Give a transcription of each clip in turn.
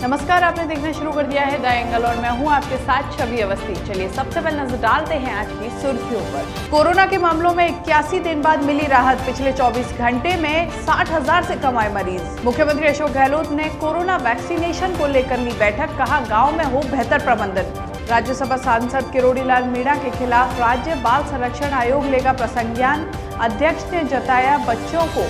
नमस्कार, आपने देखना शुरू कर दिया है द एंगल और मैं हूं आपके साथ छवि अवस्थी। चलिए सबसे पहले नजर डालते हैं आज की सुर्खियों पर। कोरोना के मामलों में 81 दिन बाद मिली राहत। पिछले 24 घंटे में 60,000 से कम आए मरीज। मुख्यमंत्री अशोक गहलोत ने कोरोना वैक्सीनेशन को लेकर ली बैठक, कहा गाँव में हो बेहतर प्रबंधन। राज्यसभा सांसद किरोड़ीलाल मीणा के खिलाफ राज्य बाल संरक्षण आयोग लेगा प्रसंज्ञान। अध्यक्ष ने जताया बच्चों को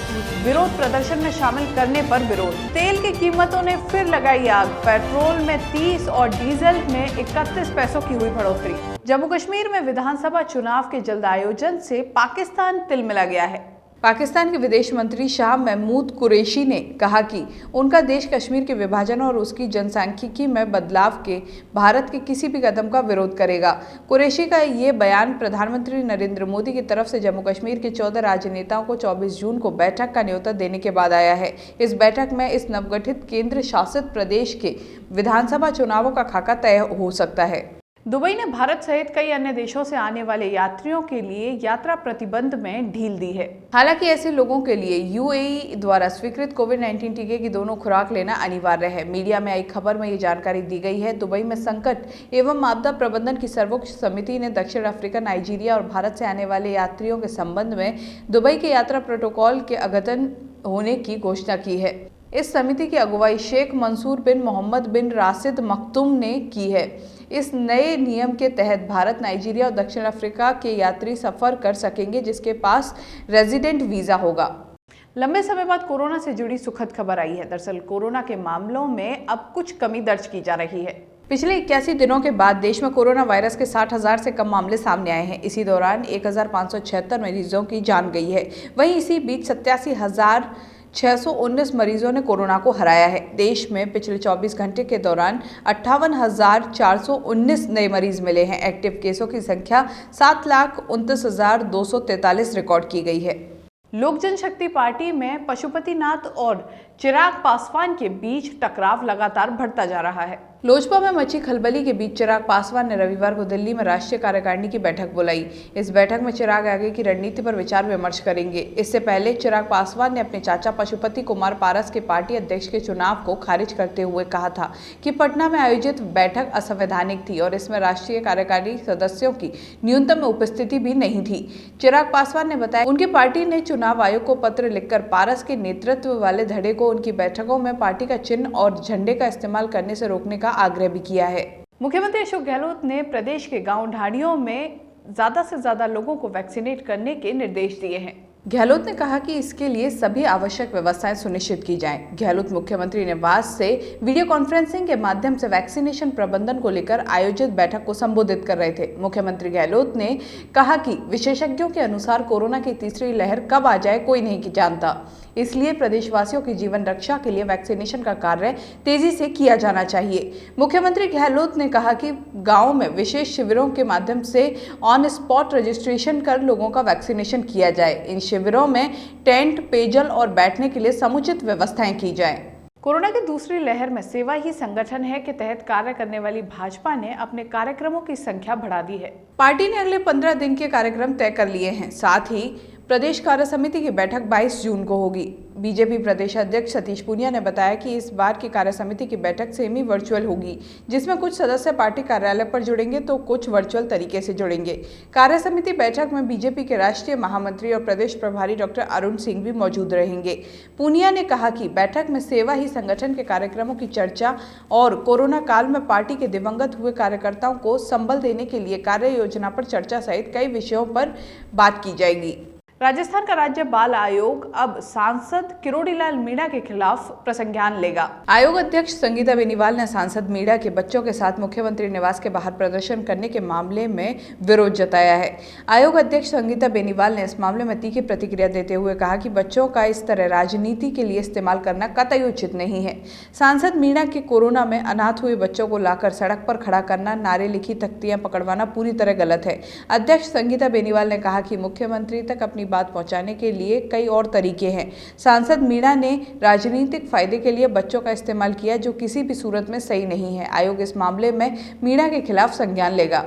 विरोध प्रदर्शन में शामिल करने पर विरोध। तेल की कीमतों ने फिर लगाई आग। पेट्रोल में 30 और डीजल में 31 पैसों की हुई बढ़ोतरी। जम्मू कश्मीर में विधानसभा चुनाव के जल्द आयोजन से पाकिस्तान तिलमिला गया है। पाकिस्तान के विदेश मंत्री शाह महमूद कुरैशी ने कहा कि उनका देश कश्मीर के विभाजन और उसकी जनसांख्यिकी में बदलाव के भारत के किसी भी कदम का विरोध करेगा। कुरैशी का ये बयान प्रधानमंत्री नरेंद्र मोदी की तरफ से जम्मू कश्मीर के 14 राजनेताओं को 24 जून को बैठक का न्योता देने के बाद आया है। इस बैठक में इस नवगठित केंद्र शासित प्रदेश के विधानसभा चुनावों का खाका तय हो सकता है। दुबई ने भारत सहित कई अन्य देशों से आने वाले यात्रियों के लिए यात्रा प्रतिबंध में ढील दी है। हालांकि ऐसे लोगों के लिए यूएई द्वारा स्वीकृत कोविड-19 टीके की दोनों खुराक लेना अनिवार्य है। मीडिया में आई खबर में ये जानकारी दी गई है। दुबई में संकट एवं आपदा प्रबंधन की सर्वोच्च समिति ने दक्षिण अफ्रीका, नाइजीरिया और भारत से आने वाले यात्रियों के संबंध में दुबई के यात्रा प्रोटोकॉल के अद्यतन होने की घोषणा की है। इस समिति की अगुवाई शेख मंसूर बिन मोहम्मद बिन राशिद मखतूम ने की है। इस नए नियम के तहत भारत, नाइजीरिया और दक्षिण अफ्रीका के यात्री सफर कर सकेंगे जिसके पास रेजिडेंट वीजा होगा। लंबे समय बाद कोरोना से जुड़ी सुखद खबर आई है। दरअसल कोरोना के मामलों में अब कुछ कमी दर्ज की जा रही है। पिछले 81 दिनों के बाद देश में कोरोना वायरस के 60,000 से कम मामले सामने आए हैं। इसी दौरान 1,576 मरीजों की जान गई है। वहीं इसी बीच 87,619 मरीजों ने कोरोना को हराया है। देश में पिछले 24 घंटे के दौरान 58,419 नए मरीज मिले हैं। एक्टिव केसों की संख्या 7,29,243 रिकॉर्ड की गई है। लोक जनशक्ति पार्टी में पशुपतिनाथ और चिराग पासवान के बीच टकराव लगातार बढ़ता जा रहा है। लोजपा में मची खलबली के बीच चिराग पासवान ने रविवार को दिल्ली में राष्ट्रीय कार्यकारिणी की बैठक बुलाई। इस बैठक में चिराग आगे की रणनीति पर विचार विमर्श करेंगे। इससे पहले चिराग पासवान ने अपने चाचा पशुपति कुमार पारस के पार्टी अध्यक्ष के चुनाव को खारिज करते हुए कहा था कि पटना में आयोजित बैठक असंवैधानिक थी और इसमें राष्ट्रीय कार्यकारिणी सदस्यों की न्यूनतम उपस्थिति भी नहीं थी। चिराग पासवान ने बताया उनकी पार्टी ने चुनाव आयोग को पत्र लिखकर पारस के नेतृत्व वाले धड़े को उनकी बैठकों में पार्टी का चिन्ह और झंडे का इस्तेमाल करने से रोकने का आग्रह भी किया है। मुख्यमंत्री अशोक गहलोत ने प्रदेश के गांव ढाणियों में ज्यादा से ज्यादा लोगों को वैक्सीनेट करने के निर्देश दिए हैं। गहलोत ने कहा कि इसके लिए सभी आवश्यक व्यवस्थाएं सुनिश्चित की जाएं। गहलोत मुख्यमंत्री निवास से वीडियो कॉन्फ्रेंसिंग के माध्यम से वैक्सीनेशन प्रबंधन को लेकर आयोजित बैठक को संबोधित कर रहे थे। मुख्यमंत्री गहलोत ने कहा कि विशेषज्ञों के अनुसार कोरोना की तीसरी लहर कब आ जाए कोई नहीं जानता, इसलिए प्रदेशवासियों की जीवन रक्षा के लिए वैक्सीनेशन का कार्य तेजी से किया जाना चाहिए। मुख्यमंत्री गहलोत ने कहा कि गाँव में विशेष शिविरों के माध्यम से ऑन स्पॉट रजिस्ट्रेशन कर लोगों का वैक्सीनेशन किया जाए। इन शिविरों में टेंट, पेयजल और बैठने के लिए समुचित व्यवस्थाएं की जाएं। कोरोना की दूसरी लहर में सेवा ही संगठन है के तहत कार्य करने वाली भाजपा ने अपने कार्यक्रमों की संख्या बढ़ा दी है। पार्टी ने अगले 15 दिन के कार्यक्रम तय कर लिए हैं। साथ ही प्रदेश कार्य समिति की बैठक 22 जून को होगी। बीजेपी प्रदेश अध्यक्ष सतीश पूनिया ने बताया कि इस बार की कार्य समिति की बैठक सेमी वर्चुअल होगी, जिसमें कुछ सदस्य पार्टी कार्यालय पर जुड़ेंगे तो कुछ वर्चुअल तरीके से जुड़ेंगे। कार्य समिति बैठक में बीजेपी के राष्ट्रीय महामंत्री और प्रदेश प्रभारी डॉक्टर अरुण सिंह भी मौजूद रहेंगे। पूनिया ने कहा कि बैठक में सेवा ही संगठन के कार्यक्रमों की चर्चा और कोरोना काल में पार्टी के दिवंगत हुए कार्यकर्ताओं को संबल देने के लिए कार्य योजना पर चर्चा सहित कई विषयों पर बात की जाएगी। राजस्थान का राज्य बाल आयोग अब सांसद किरोड़ीलाल मीणा के खिलाफ प्रसंज्ञान लेगा। आयोग अध्यक्ष संगीता बेनीवाल ने सांसद मीणा के बच्चों के साथ मुख्यमंत्री निवास के बाहर प्रदर्शन करने के मामले में विरोध जताया है। आयोग अध्यक्ष संगीता बेनीवाल ने इस मामले में तीखी प्रतिक्रिया देते हुए कहा कि बच्चों का इस तरह राजनीति के लिए इस्तेमाल करना कतई उचित नहीं है। सांसद मीणा के कोरोना में अनाथ हुए बच्चों को लाकर सड़क पर खड़ा करना, नारे लिखी तख्तियां पकड़वाना पूरी तरह गलत है। अध्यक्ष संगीता बेनीवाल ने कहा कि मुख्यमंत्री तक अपनी बात पहुंचाने के लिए कई और तरीके हैं। सांसद मीणा ने राजनीतिक फायदे के लिए बच्चों का इस्तेमाल किया, जो किसी भी सूरत में सही नहीं है। आयोग इस मामले में मीणा के खिलाफ संज्ञान लेगा।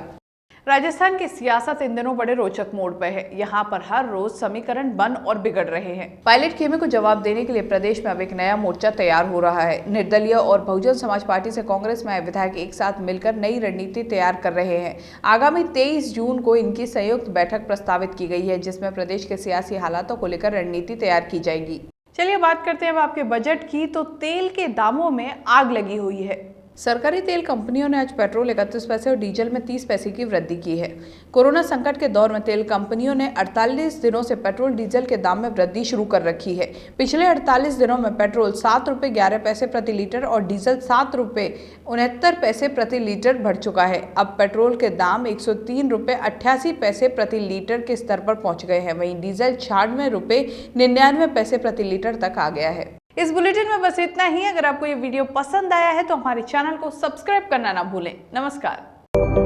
राजस्थान की सियासत इन दिनों बड़े रोचक मोड़ पर है। यहाँ पर हर रोज समीकरण बन और बिगड़ रहे हैं। पायलट खेमे को जवाब देने के लिए प्रदेश में अब एक नया मोर्चा तैयार हो रहा है। निर्दलीय और बहुजन समाज पार्टी से कांग्रेस में आए विधायक एक साथ मिलकर नई रणनीति तैयार कर रहे हैं। आगामी 23 जून को इनकी संयुक्त बैठक प्रस्तावित की गई है, जिसमें प्रदेश के सियासी हालातों को लेकर रणनीति तैयार की जाएगी। चलिए बात करते हैं अब आपके बजट की। तो तेल के दामों में आग लगी हुई है। सरकारी तेल कंपनियों ने आज पेट्रोल 31 पैसे और डीजल में 30 पैसे की वृद्धि की है। कोरोना संकट के दौर में तेल कंपनियों ने 48 दिनों से पेट्रोल डीजल के दाम में वृद्धि शुरू कर रखी है। पिछले 48 दिनों में पेट्रोल 7 रुपये 11 पैसे प्रति लीटर और डीजल 7 रुपये 69 पैसे प्रति लीटर बढ़ चुका है। अब पेट्रोल के दाम 103 रुपये 88 पैसे प्रति लीटर के स्तर पर पहुंच गए हैं। वहीं डीजल 96 रुपये 99 पैसे प्रति लीटर तक आ गया है। इस बुलेटिन में बस इतना ही। अगर आपको ये वीडियो पसंद आया है तो हमारे चैनल को सब्सक्राइब करना ना भूलें। नमस्कार।